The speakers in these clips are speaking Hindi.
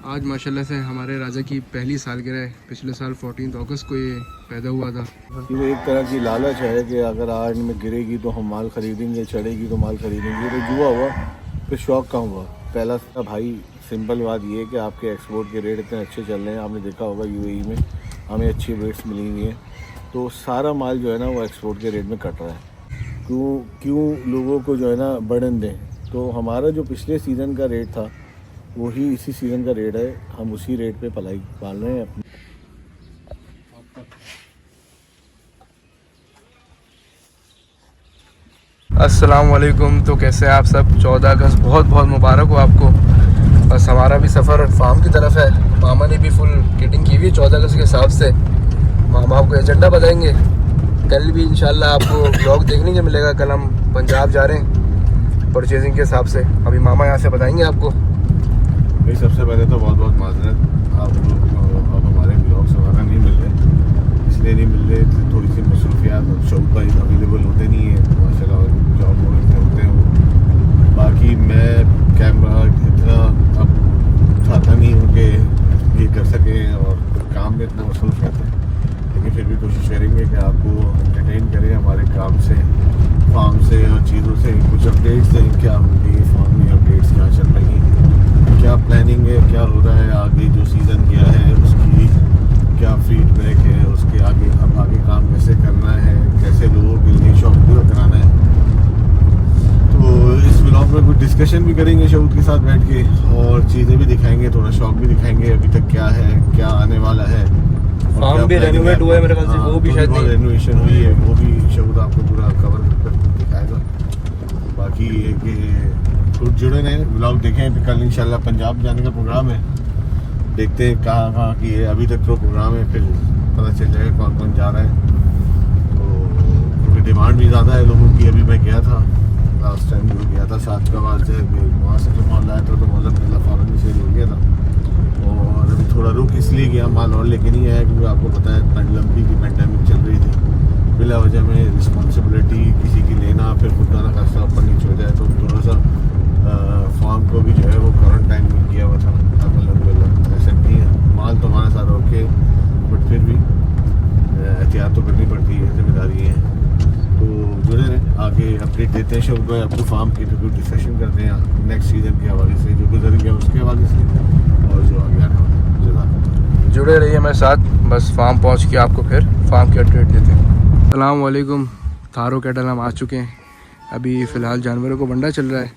आज माशाल्लाह से हमारे राजा की पहली सालगिरह है। पिछले साल 14 अगस्त को ये पैदा हुआ था। ये एक तरह की लालच है कि अगर आज में गिरेगी तो हम माल खरीदेंगे, चढ़ेगी तो माल खरीदेंगे। तो जुआ हुआ फिर शौक कम हुआ। पहला भाई सिंपल बात ये है कि आपके एक्सपोर्ट के रेट इतने अच्छे चल रहे हैं। आपने देखा होगा यूएई में हमें अच्छी रेट्स मिली हुई हैं, तो सारा माल जो है ना वो एक्सपोर्ट के रेट में कट रहा है। क्यों लोगों को जो है ना बर्डन दें। तो हमारा जो पिछले सीज़न का रेट था वही इसी सीज़न का रेट है। हम उसी रेट पे पलाई पाल रहे हैं अपनी। अस्सलाम वालेकुम। तो कैसे हैं आप सब? 14 अगस्त बहुत बहुत मुबारक हो आपको। बस हमारा भी सफ़र फार्म की तरफ है। मामा ने भी फुल किटिंग की हुई है 14 अगस्त के हिसाब से। मामा आपको एजेंडा बताएंगे। कल भी इंशाल्लाह आपको ब्लॉग देखने को मिलेगा। कल हम पंजाब जा रहे हैं परचेजिंग के हिसाब से। अभी मामा यहाँ से बताएंगे आपको। भाई सबसे पहले तो बहुत बहुत माजरत, आप लोग अब हमारे ब्लॉग्स वगैरह नहीं मिल रहे, इसलिए नहीं मिल रहे। थोड़ी सी मसरूफियात शौक भाई अवेलेबल होते नहीं है माशाल्लाह, जॉब वगैरह होते हैं वो। बाकी मैं कैमरा इतना अब उठाता नहीं हूँ कि ये कर सकें और काम में इतना मसरूफ रहता है, लेकिन फिर भी कोशिश करेंगे कि आपको एंटरटेन करें हमारे काम से, फार्म से और चीज़ों से। कुछ अपडेट्स दें क्या होंगी फार्म में, अपडेट्स क्या चल रही हैं, क्या प्लानिंग है, क्या हो रहा है आगे, जो सीज़न गया है उसकी क्या फीडबैक है, उसके आगे अब आगे काम कैसे करना है, कैसे लोगों के लिए शौक पूरा कराना है। तो इस ब्लॉग में कुछ डिस्कशन भी करेंगे शौक के साथ बैठ के, और चीज़ें भी दिखाएंगे, थोड़ा शौक भी दिखाएंगे अभी तक क्या है, क्या आने वाला है। फार्म भी रेनोवेट हुआ है मेरे ख्याल से, वो भी शायद रेनोवेशन हुई है, वो भी शौक आपको पूरा कवर कर दिखाएगा। बाकी ये कि कुछ जुड़े रहें, ब्लॉग देखें। कल इंशाल्लाह पंजाब जाने का प्रोग्राम है, देखते हैं कहाँ की है। अभी तक तो प्रोग्राम है, फिर पता चल जाएगा कौन कौन जा रहा है। तो क्योंकि डिमांड भी ज़्यादा है लोगों की। अभी मैं गया था लास्ट टाइम, जो गया था 7 का बाद से, वहाँ से जो माल लाया था तो मतलब फ़ौरन सेल हो गया था। और अभी थोड़ा रुक इसलिए गया, माल और लेके नहीं आया क्योंकि आपको पता है लंबी की पेंडेमिक चल रही थी। बिला वजह में रिस्पॉन्सिबिलिटी किसी की लेना, फिर खुदा ना खासा ऊपर नीचे हो जाए, तो थोड़ा सा फार्म को भी जो है वो क्वारंटाइन में किया हुआ था। अलहमदुलिल्लाह ऐसा नहीं है, माल तो हमारा सारा ओके, बट फिर भी एहतियात तो करनी पड़ती है, जिम्मेदारी है। तो जुड़े रहें, आगे अपडेट देते हैं शौक भाई आपको फार्म की। तो कुछ डिस्कशन करते हैं नेक्स्ट सीज़न के हवाले से, जो गुजर गया उसके हवाले से, और जो आगे आने वाला है। जुड़े रहिए मेरे साथ। बस फार्म पहुँच के आपको फिर फार्म की अपडेट देते हैं। अस्सलाम वालेकुम। थारो कैटल हम आ चुके हैं। अभी फ़िलहाल जानवरों को वंडा चल रहा है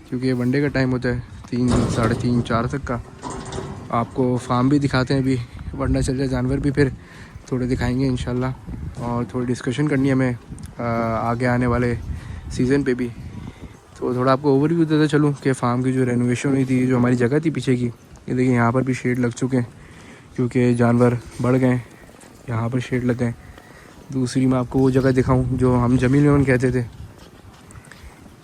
क्योंकि ये वनडे का टाइम होता है 3, 3:30, 4 तक का। आपको फार्म भी दिखाते हैं। अभी वंडा चल रहा है, जानवर भी फिर थोड़े दिखाएंगे इंशाल्लाह। और थोड़ी डिस्कशन करनी है हमें आगे आने वाले सीज़न पे भी। तो थोड़ा आपको ओवरव्यू देता चलूँ कि फ़ार्म की जो रेनोवेशन हुई थी, जो हमारी जगह थी पीछे की, ये देखिए यहाँ पर भी शेड लग चुके हैं क्योंकि जानवर बढ़ गए। यहाँ पर शेड लगे हैं। दूसरी मैं आपको वो जगह दिखाऊँ जो हम जमीन लोन कहते थे,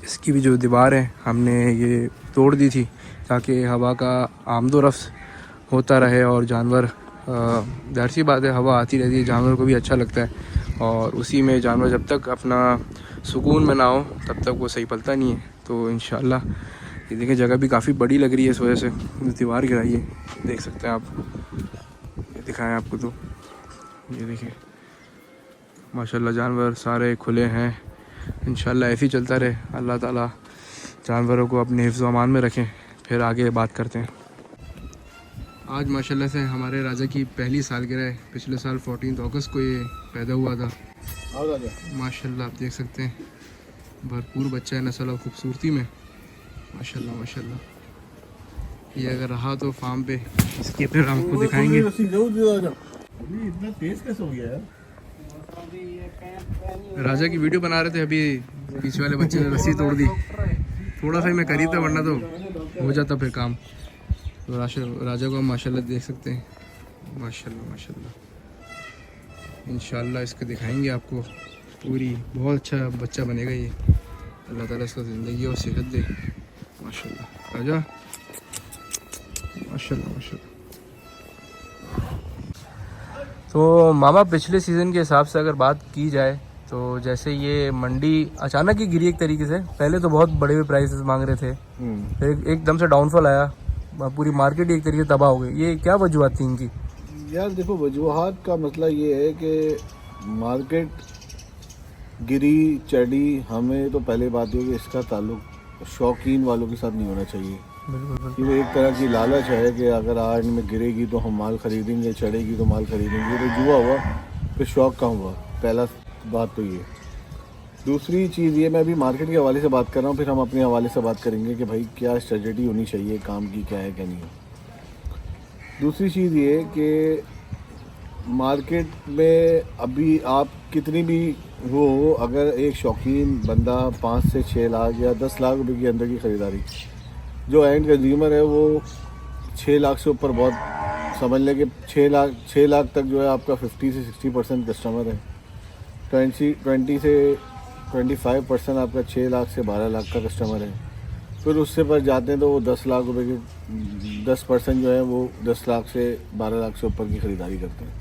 इसकी भी जो दीवार है हमने ये तोड़ दी थी ताकि हवा का आमदोरफ्त होता रहे और जानवर, ज़ाहिर सी बात है हवा आती रहती है, जानवर को भी अच्छा लगता है। और उसी में जानवर जब तक अपना सुकून में ना हो तब तक वो सही पलता नहीं है। तो इंशाल्लाह ये देखिए जगह भी काफ़ी बड़ी लग रही है इस वजह से। दीवार गिराई है, देख सकते हैं आप, ये दिखाएं आपको। तो ये देखिए माशाल्लाह जानवर सारे खुले हैं। इंशाल्लाह ऐसे ही चलता रहे, अल्लाह ताला जानवरों को अपने हिफ्ज़ अमान में रखें। फिर आगे बात करते हैं। आज माशाल्लाह से हमारे राजा की पहली सालगिरह है। पिछले साल 14 अगस्त को ये पैदा हुआ था। माशाल्लाह आप देख सकते हैं भरपूर बच्चा है, नस्ल और खूबसूरती में माशाल्लाह माशाल्लाह। ये अगर रहा तो फार्म पे इसके फिर आपको दिखाएंगे। इतना तेज कैसे हो गया यार? राजा की वीडियो बना रहे थे, अभी पीछे वाले बच्चे ने रस्सी तोड़ दी। थोड़ा सा ही मैं करीब था, वरना तो हो जाता फिर काम। तो राजा को हम माशाल्लाह देख सकते हैं, माशाल्लाह माशाल्लाह। इंशाल्लाह इसको दिखाएंगे आपको पूरी। बहुत अच्छा बच्चा बनेगा ये, अल्लाह ताला इसको ज़िंदगी और सेहत दे। माशाल्लाह राजा, माशाल्लाह माशाल्लाह। तो मामा पिछले सीज़न के हिसाब से अगर बात की जाए तो जैसे ये मंडी अचानक ही गिरी एक तरीके से। पहले तो बहुत बड़े प्राइसेस मांग रहे थे, फिर एकदम से डाउनफॉल आया, पूरी मार्केट एक तरीके से तबाह हो गई, ये क्या वजूहत थी इनकी? यार देखो, वजूहात का मसला ये है कि मार्केट गिरी चढ़ी, हमें तो पहले बात ये है कि इसका ताल्लुक शौकीन वालों के साथ नहीं होना चाहिए। बिल्कुल बिल्कुल। कि वो एक तरह की लालच है कि अगर आज में गिरेगी तो हम माल ख़रीदेंगे, चढ़ेगी तो माल ख़रीदेंगे, ये तो जुआ हुआ, फिर शौक़ कहाँ हुआ? पहला बात तो ये। दूसरी चीज़ ये, मैं अभी मार्केट के हवाले से बात कर रहा हूँ, फिर हम अपने हवाले से बात करेंगे कि भाई क्या स्ट्रेटजी होनी चाहिए काम की, क्या है क्या नहीं है। दूसरी चीज़ ये कि मार्केट में अभी आप कितनी भी वो, अगर एक शौकीन बंदा 5 से 6 लाख या 10 लाख रुपए के अंदर की ख़रीदारी, जो एंड कंज्यूमर है वो 6 लाख से ऊपर, बहुत समझ लें कि 6 लाख तक जो है आपका 50 से 60% कस्टमर है। 20 से 25% आपका 6 लाख से 12 लाख का कस्टमर है। फिर उससे पर जाते हैं तो वो 10 लाख रुपए के 10% जो है वो 10 लाख से 12 लाख से ऊपर की ख़रीदारी करते हैं।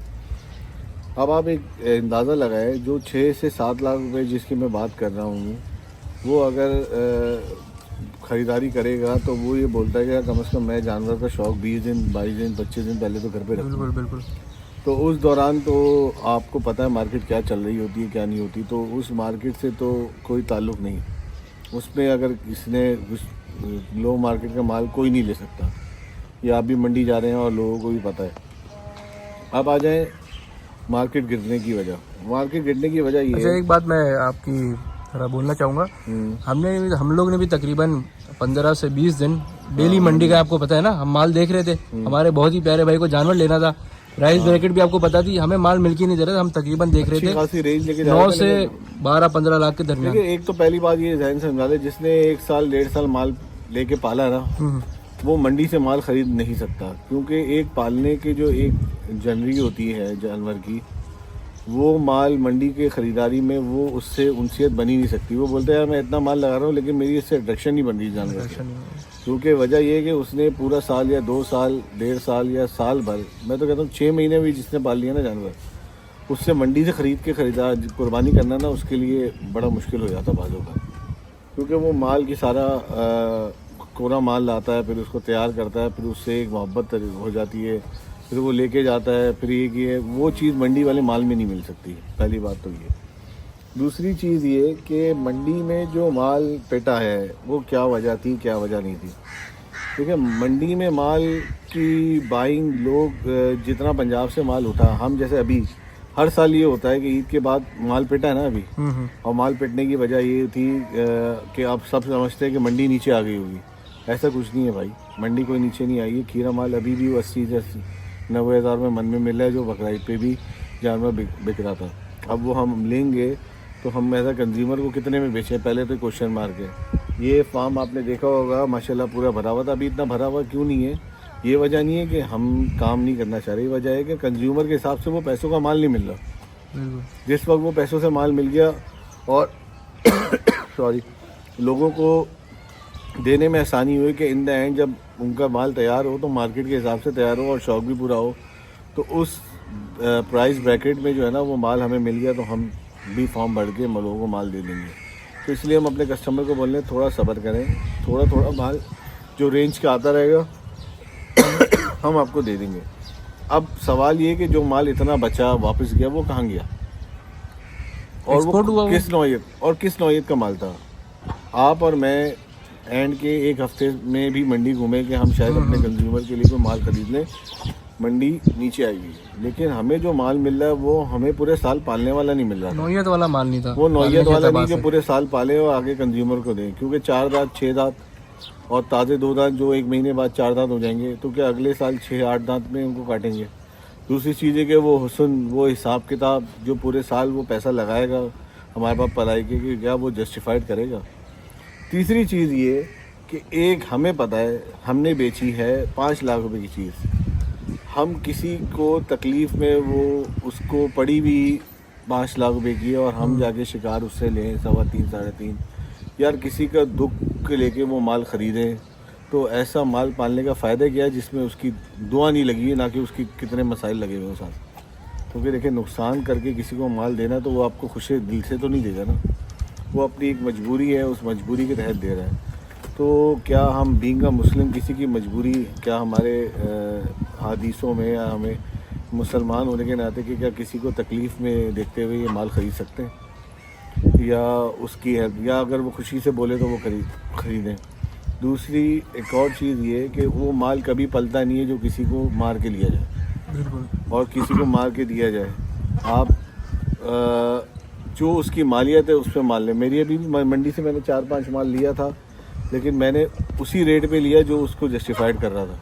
अब आप एक अंदाज़ा लगाएं, जो 6 से 7 लाख रुपए जिसकी मैं बात कर रहा हूँ, वो अगर ख़रीदारी करेगा तो वो ये बोलता है कि कम से कम मैं जानवर का शौक़ 20 दिन 22 दिन 25 दिन पहले तो घर पे रखूँ। बिल्कुल बिल्कुल। तो उस दौरान तो आपको पता है मार्केट क्या चल रही होती है क्या नहीं होती, तो उस मार्केट से तो कोई ताल्लुक़ नहीं। उसमें अगर किसने लो मार्केट का माल कोई नहीं ले सकता। ये आप भी मंडी जा रहे हैं और लोगों को भी पता है। अब आ जाए मार्केट गिरने की वजह। मार्केट गिरने की वजह ये अच्छा, एक बात मैं आपकी थोड़ा बोलना चाहूँगा। हम लोग ने भी तकरीबन 15 से 20 दिन डेली मंडी का, आपको पता है ना, हम माल देख रहे थे। हमारे बहुत ही प्यारे भाई को जानवर लेना था, प्राइस ब्रैकेट भी आपको पता थी, हमें माल मिल के नहीं दे रहा था। हम तकरीबन देख रहे थे रेंज लेके 9 से 12-15 लाख के दरमियान। एक तो पहली बात ये ध्यान से समझा ले, जिसने 1 साल 1.5 साल माल लेके पाला ना, वो मंडी से माल खरीद नहीं सकता, क्योंकि एक पालने की जो एक जनरी होती है जानवर की, वो माल मंडी के ख़रीदारी में वो उससे उनसियत बनी नहीं सकती। वो बोलते हैं मैं इतना माल लगा रहा हूँ लेकिन मेरी इससे अट्रैक्शन नहीं बन रही जानवर से, क्योंकि वजह ये है कि उसने पूरा साल या 2 साल 1.5 साल या साल भर, मैं तो कहता हूँ 6 महीने भी जिसने पाल लिया ना जानवर, उससे मंडी से ख़रीद के ख़रीदार कुर्बानी करना ना उसके लिए बड़ा मुश्किल हो जाता बाज़ों का, क्योंकि वो माल की सारा कोरा माल लाता है, फिर उसको तैयार करता है, फिर उससे एक मोहब्बत हो जाती है, फिर वो लेके जाता है, फिर ये कि वो चीज़ मंडी वाले माल में नहीं मिल सकती। पहली बात तो ये। दूसरी चीज़ ये कि मंडी में जो माल पेटा है वो क्या वजह थी क्या वजह नहीं थी। देखिए, मंडी में माल की बाइंग लोग जितना पंजाब से माल उठा, हम जैसे अभी हर साल ये होता है कि ईद के बाद माल पेटा है ना अभी, और माल पेटने की वजह ये थी कि आप सब समझते हैं कि मंडी नीचे आ गई होगी। ऐसा कुछ नहीं है भाई, मंडी कोई नीचे नहीं आई है। खीरा माल अभी भी 80-90 हज़ार में मन में मिल रहा है, जो बकरीद पे भी जानवर बिक रहा था। अब वो हम लेंगे तो हम ऐसा कंज्यूमर को कितने में बेचें, पहले तो क्वेश्चन मार्क है। ये फार्म आपने देखा होगा माशाल्लाह पूरा भरा हुआ था, अभी इतना भरा हुआ क्यों नहीं है? ये वजह नहीं है कि हम काम नहीं करना चाह रहे, ये वजह है कि कंज्यूमर के हिसाब से वो पैसों का माल नहीं मिल रहा। जिस वक्त वो पैसों से माल मिल गया और सॉरी लोगों को देने में आसानी हुई कि इन द एंड जब उनका माल तैयार हो तो मार्केट के हिसाब से तैयार हो और शौक भी पूरा हो, तो उस प्राइस ब्रैकेट में जो है ना वो माल हमें मिल गया, तो हम भी फॉर्म भर के लोगों को माल दे देंगे। तो इसलिए हम अपने कस्टमर को बोल रहे हैं थोड़ा सब्र करें, थोड़ा थोड़ा माल जो रेंज का आता रहेगा हम आपको दे देंगे। अब सवाल ये कि जो माल इतना बचा वापस गया वो कहाँ गया और वो किस नौयत का माल था? आप और मैं एंड के एक हफ्ते में भी मंडी घूमे कि हम शायद अपने कंज्यूमर के लिए कोई माल खरीद लें, मंडी नीचे आई हुई है, लेकिन हमें जो माल मिल रहा है वो हमें पूरे साल पालने वाला नहीं मिल रहा। नौयत वाला माल नहीं था, वो नौयत वाला नहीं जो पूरे साल पाले और आगे कंज्यूमर को दें, क्योंकि 4 दांत 6 दांत और ताज़े 2 दांत जो 1 महीने बाद 4 दांत हो जाएंगे, तो क्या अगले साल 6-8 दांत में उनको काटेंगे? दूसरी चीज़ है कि वो हुस्न, वो हिसाब किताब जो पूरे साल वो पैसा लगाएगा हमारे पास पढ़ाई के, कि क्या वो जस्टिफाइड करेगा? तीसरी चीज़ ये कि एक हमें पता है हमने बेची है 5 लाख रुपए की चीज़, हम किसी को तकलीफ़ में वो उसको पड़ी भी 5 लाख रुपए की और हम जाके शिकार उससे लें 3.25-3.5। यार किसी का दुख लेके वो माल ख़रीदें, तो ऐसा माल पालने का फ़ायदा क्या है जिसमें उसकी दुआ नहीं लगी है, ना कि उसकी कितने मसाइल लगे हुए हैं साथ। क्योंकि देखिए, नुकसान करके किसी को माल देना तो वो आपको खुशी दिल से तो नहीं देगा ना, वो अपनी एक मजबूरी है, उस मजबूरी के तहत दे रहा है। तो क्या हम बीइंग अ मुस्लिम किसी की मजबूरी, क्या हमारे हदीसों में या हमें मुसलमान होने के नाते कि क्या किसी को तकलीफ़ में देखते हुए ये माल ख़रीद सकते हैं, या उसकी हेल्प, या अगर वो खुशी से बोले तो वो ख़रीदें। दूसरी एक और चीज़ ये कि वो माल कभी पलता नहीं है जो किसी को मार के लिया जाए, बिल्कुल। और किसी को मार के दिया जाए। आप जो उसकी मालियत है उस पर माल लें। मेरी अभी मंडी से मैंने 4-5 माल लिया था, लेकिन मैंने उसी रेट पे लिया जो उसको जस्टिफाइड कर रहा था,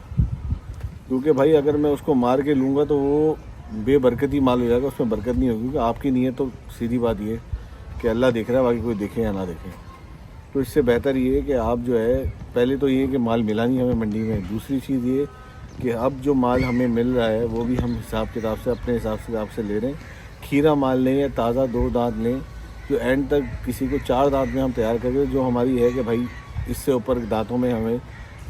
क्योंकि भाई अगर मैं उसको मार के लूँगा तो वो बेबरकती माल हो जाएगा, उसमें बरकत नहीं होगी। क्योंकि आपकी नीयत तो सीधी बात ये कि अल्लाह देख रहा है, बाकी कोई देखे या ना देखे। तो इससे बेहतर ये है कि आप जो है, पहले तो ये है कि माल मिला नहीं हमें मंडी में। दूसरी चीज़ ये कि अब जो माल हमें मिल रहा है वो भी हम हिसाब किताब से, अपने हिसाब से ले रहे हैं। खीरा माल लें या ताज़ा 2 दांत लें, जो एंड तक किसी को 4 दांत में हम तैयार करें, जो हमारी है कि भाई इससे ऊपर दांतों में हमें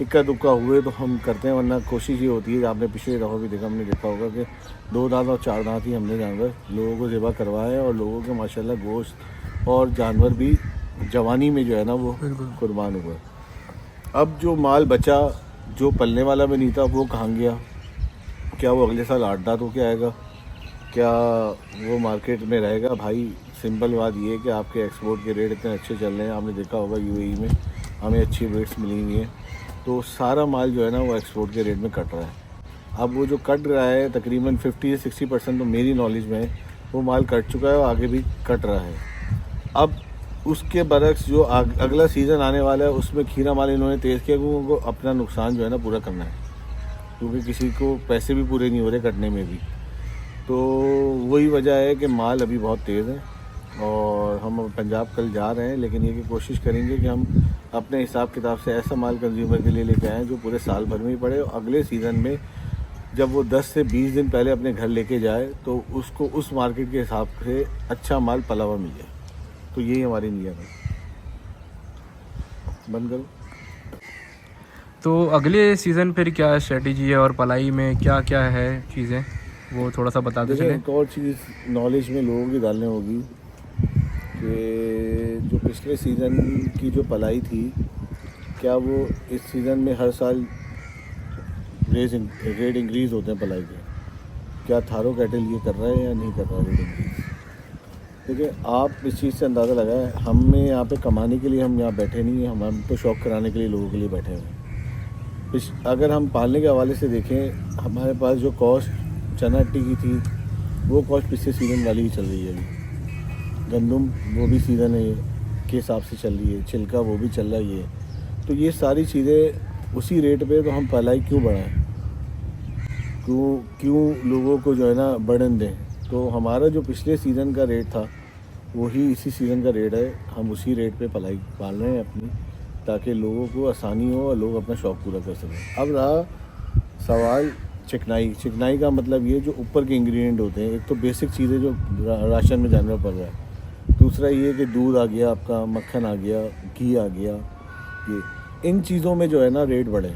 इक्का दुक्का हुए तो हम करते हैं, वरना कोशिश ये होती है। आपने पिछले दफ़ा भी देखा, हमने देखा होगा कि 2 दांत और 4 दांत ही हमने जानवर लोगों को ज़िबा करवाया है, और लोगों के माशाल्लाह गोश्त और जानवर भी जवानी में जो है ना वो कुर्बान हुआ। अब जो माल बचा जो पलने वाला भी नहीं था, वो कहाँ गया? क्या वो अगले साल 8 दांत होके आएगा? क्या वो मार्केट में रहेगा? भाई सिंपल बात ये है कि आपके एक्सपोर्ट के रेट इतने अच्छे चल रहे हैं, आपने देखा होगा यूएई में हमें अच्छी रेट्स मिली हुई हैं, तो सारा माल जो है ना वो एक्सपोर्ट के रेट में कट रहा है। अब वो जो कट रहा है तकरीबन 50 से 60% तो मेरी नॉलेज में वो माल कट चुका है और आगे भी कट रहा है। अब उसके बरक्स जो अगला सीज़न आने वाला है उसमें खीरा माल इन्होंने तेज़ किया, क्योंकि उनको अपना नुकसान जो है ना पूरा करना है, क्योंकि किसी को पैसे भी पूरे नहीं हो रहे कटने में भी। तो वही वजह है कि माल अभी बहुत तेज़ है, और हम पंजाब कल जा रहे हैं, लेकिन ये कि कोशिश करेंगे कि हम अपने हिसाब किताब से ऐसा माल कंज्यूमर के लिए लेके आएँ जो पूरे साल भर में ही पड़े, और अगले सीज़न में जब वो 10 से 20 दिन पहले अपने घर लेके जाए तो उसको उस मार्केट के हिसाब से अच्छा माल पला हुआ मिल जाए। तो यही हमारी नीयत है। बंद करो। तो अगले सीज़न फिर क्या स्ट्रेटजी है, और पलाई में क्या क्या है चीज़ें, वो थोड़ा सा बता दो। एक और चीज़ नॉलेज में लोगों की डालने होगी कि जो पिछले सीज़न की जो पलाई थी, क्या वो इस सीज़न में हर साल रेट इंक्रीज़ होते हैं पलाई के? क्या थारो कैटल ये कर रहा है या नहीं कर रहा है रेट इंक्रीज़? देखिए, आप इस चीज़ से अंदाज़ा लगाएं, हमें यहाँ पे कमाने के लिए हम यहाँ बैठे नहीं हैं, हम तो शौक़ कराने के लिए लोगों के लिए बैठे हैं। अगर हम पालने के हवाले से देखें, हमारे पास जो कॉस्ट चना अट्टी की थी वो कॉस्ट पिछले सीज़न वाली ही चल रही है। अभी गंदम वो भी सीज़न है के हिसाब से चल रही है, छिलका वो भी चल रही है। तो ये सारी चीज़ें उसी रेट पे, तो हम पलाई क्यों बढ़ाएं? क्यों लोगों को जो है ना बर्डन दें? तो हमारा जो पिछले सीज़न का रेट था वही इसी सीज़न का रेट है, हम उसी रेट पे पलाई पाल रहे हैं अपनी, ताकि लोगों को आसानी हो और लोग अपना शौक़ पूरा कर सकें। अब रहा सवाल चिकनाई का मतलब ये जो ऊपर के इंग्रेडिएंट होते हैं, एक तो बेसिक चीज़ें जो राशन में जानना पड़ रहा है, दूसरा ये कि दूध आ गया आपका, मक्खन आ गया, घी आ गया, ये इन चीज़ों में जो है ना रेट बढ़े।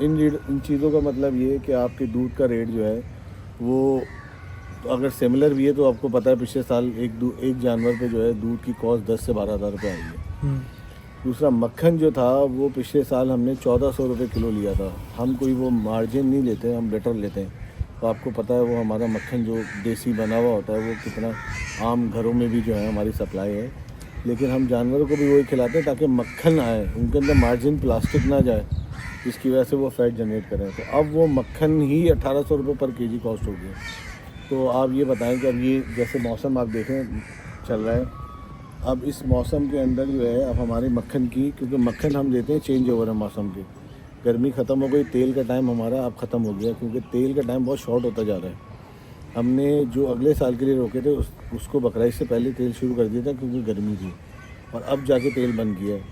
इन चीज़ों का मतलब ये है कि आपके दूध का रेट जो है वो तो अगर सिमिलर भी है, तो आपको पता है पिछले साल एक जानवर पे जो है दूध की कॉस्ट 10 से 12,000 रुपये आई है। दूसरा मक्खन जो था वो पिछले साल हमने 1400 रुपये किलो लिया था। हम कोई वो मार्जिन नहीं लेते हैं, हम लीटर लेते हैं। तो आपको पता है वो हमारा मक्खन जो देसी बना हुआ होता है वो कितना आम घरों में भी जो है हमारी सप्लाई है, लेकिन हम जानवरों को भी वही खिलाते हैं ताकि मक्खन आए, उनके अंदर मार्जिन प्लास्टिक ना जाए, जिसकी वजह से वो फैट जनरेट करें। तो अब वो मक्खन ही 1800 रुपये पर केजी कॉस्ट हो गया। तो आप ये बताएं कि अब ये जैसे मौसम आप देखें चल रहा है, अब इस मौसम के अंदर जो है अब हमारे मक्खन की, क्योंकि मक्खन हम देते हैं चेंज ओवर है मौसम के, गर्मी ख़त्म हो गई, तेल का टाइम हमारा अब ख़त्म हो गया, क्योंकि तेल का टाइम बहुत शॉर्ट होता जा रहा है। हमने जो अगले साल के लिए रोके थे उसको बकरीद से पहले तेल शुरू कर दिया था, क्योंकि गर्मी थी, और अब जाके तेल बंद किया है।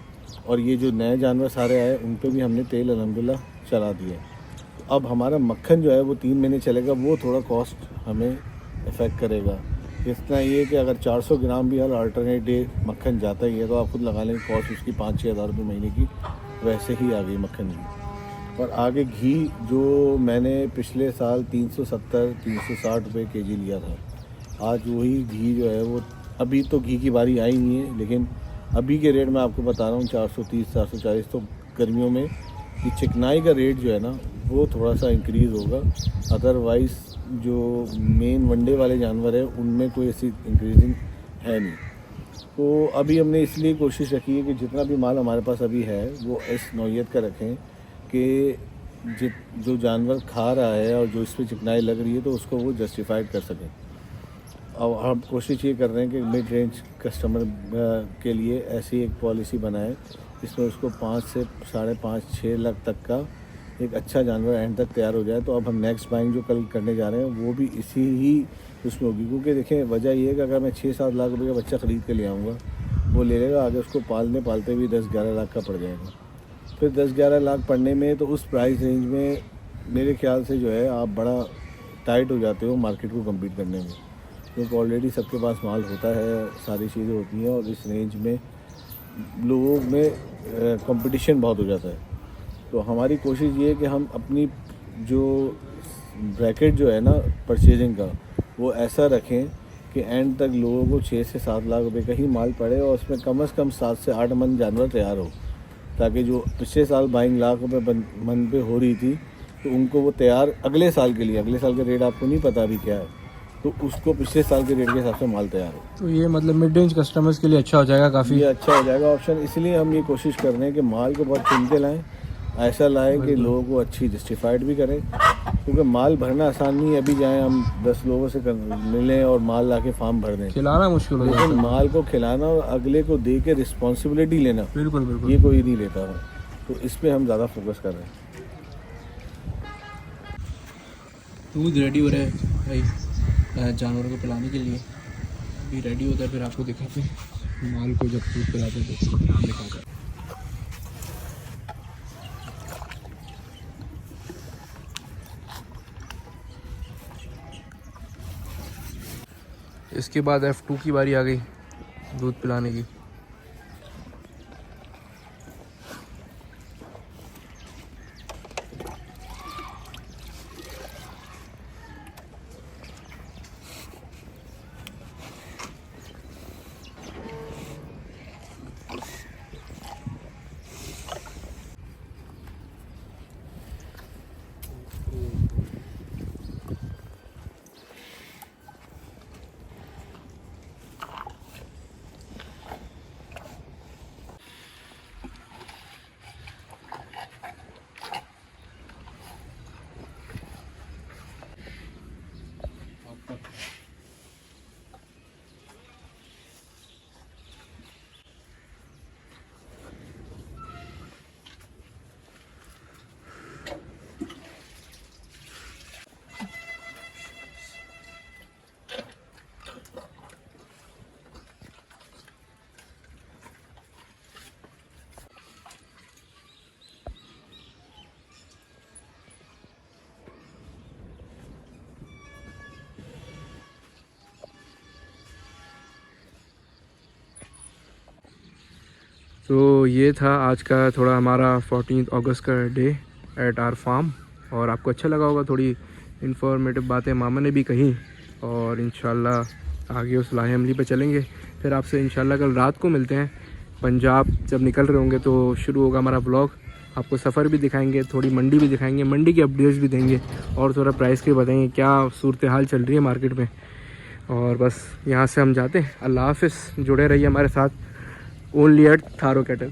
और ये जो नए जानवर सारे आए उन पे भी हमने तेल अल्हम्दुलिल्लाह चला दिया। तो अब हमारा मक्खन जो है वो 3 महीने चलेगा, वो थोड़ा कॉस्ट हमें इफ़ेक्ट करेगा। इतना ये कि अगर 400 ग्राम भी हर अल्टरनेट डे मक्खन जाता ही है, तो आप खुद लगा लें कॉस्ट उसकी 5-6 हज़ार रुपये महीने की वैसे ही आ गई मक्खन की। और आगे घी जो मैंने पिछले साल 370-360 रुपये केजी लिया था, आज वही घी जो है वो, अभी तो घी की बारी आई नहीं है, लेकिन अभी के रेट मैं आपको बता रहा हूँ 430-440। तो गर्मियों में कि चिकनाई का रेट जो है ना वो थोड़ा सा इंक्रीज़ होगा। अदरवाइज़ जो मेन वनडे वाले जानवर है उनमें कोई ऐसी इंक्रीजिंग है नहीं। तो अभी हमने इसलिए कोशिश रखी है कि जितना भी माल हमारे पास अभी है वो इस नौइयत का रखें कि जो जानवर खा रहा है और जो इस पर चिकनाई लग रही है तो उसको वो जस्टिफाइड कर सकें। और हम कोशिश ये कर रहे हैं कि मिड रेंज कस्टमर के लिए ऐसी एक पॉलिसी बनाएं जिसमें उसको 5 से 5.5-6 लाख तक का एक अच्छा जानवर एंड तक तैयार हो जाए। तो अब हम नेक्स्ट बाइंग जो कल करने जा रहे हैं वो भी इसी ही उसमें होगी, क्योंकि देखें वजह ये है कि अगर मैं 6-7 लाख रुपए का बच्चा ख़रीद के ले आऊँगा वो ले लेगा, आगे उसको पालते भी 10-11 लाख का पड़ जाएगा। फिर 10-11 लाख पड़ने में तो उस प्राइस रेंज में मेरे ख्याल से जो है आप बड़ा टाइट हो जाते हो मार्केट को कम्पीट करने में, क्योंकि ऑलरेडी सबके पास माल होता है, सारी चीज़ें होती हैं और इस रेंज में लोगों में कंपटीशन बहुत हो जाता है। तो हमारी कोशिश ये है कि हम अपनी जो ब्रैकेट जो है ना परचेजिंग का वो ऐसा रखें कि एंड तक लोगों को 6 से 7 लाख रुपए का ही माल पड़े और उसमें कम से कम 7 से 8 मन जानवर तैयार हो, ताकि जो पिछले साल बाइंग लाख रुपए मन पे हो रही थी तो उनको वो तैयार अगले साल के लिए, अगले साल का रेट आपको नहीं पता अभी क्या है, तो उसको पिछले साल के रेट के हिसाब से माल तैयार हो। तो ये मतलब मिड रेंज कस्टमर्स के लिए अच्छा हो जाएगा, काफ़ी ये अच्छा हो जाएगा ऑप्शन। इसलिए हम ये कोशिश कर रहे हैं कि माल को बहुत चुन के लाएँ, ऐसा लाएँ कि लोगों को अच्छी जस्टिफाइड भी करें, क्योंकि माल भरना आसान नहीं है। अभी जाएँ हम 10 लोगों से मिलें और माल ला के फार्म भर दें, खिलाना मुश्किल हो जाता लेकिन माल को खिलाना और अगले को दे के रिस्पॉन्सिबिलिटी लेना बिल्कुल बिल्कुल ये कोई नहीं लेता है। तो इस पर हम ज़्यादा फोकस कर रहे हैं। दूध रेडी हो रहा है भाई जानवरों को पिलाने के लिए, अभी रेडी होता है फिर आपको दिखाते हैं माल को जब दूध पिलाते हैं तो दिखाते हैं। इसके बाद F2 की बारी आ गई दूध पिलाने की। तो ये था आज का थोड़ा हमारा 14 अगस्त का डे एट आवर फार्म, और आपको अच्छा लगा होगा। थोड़ी इन्फॉर्मेटिव बातें मामा ने भी कही, और इंशाल्लाह आगे उस लाहे अमली पे चलेंगे। फिर आपसे इंशाल्लाह कल रात को मिलते हैं। पंजाब जब निकल रहे होंगे तो शुरू होगा हमारा व्लॉग, आपको सफ़र भी दिखाएंगे, थोड़ी मंडी भी दिखाएंगे, मंडी की अपडेट्स भी देंगे और थोड़ा प्राइस के बताएंगे क्या सूरत हाल चल रही है मार्केट में। और बस यहाँ से हम जाते हैं। अल्लाह हाफ़िज़, जुड़े रहिए हमारे साथ ओनली एट थारो कैटल।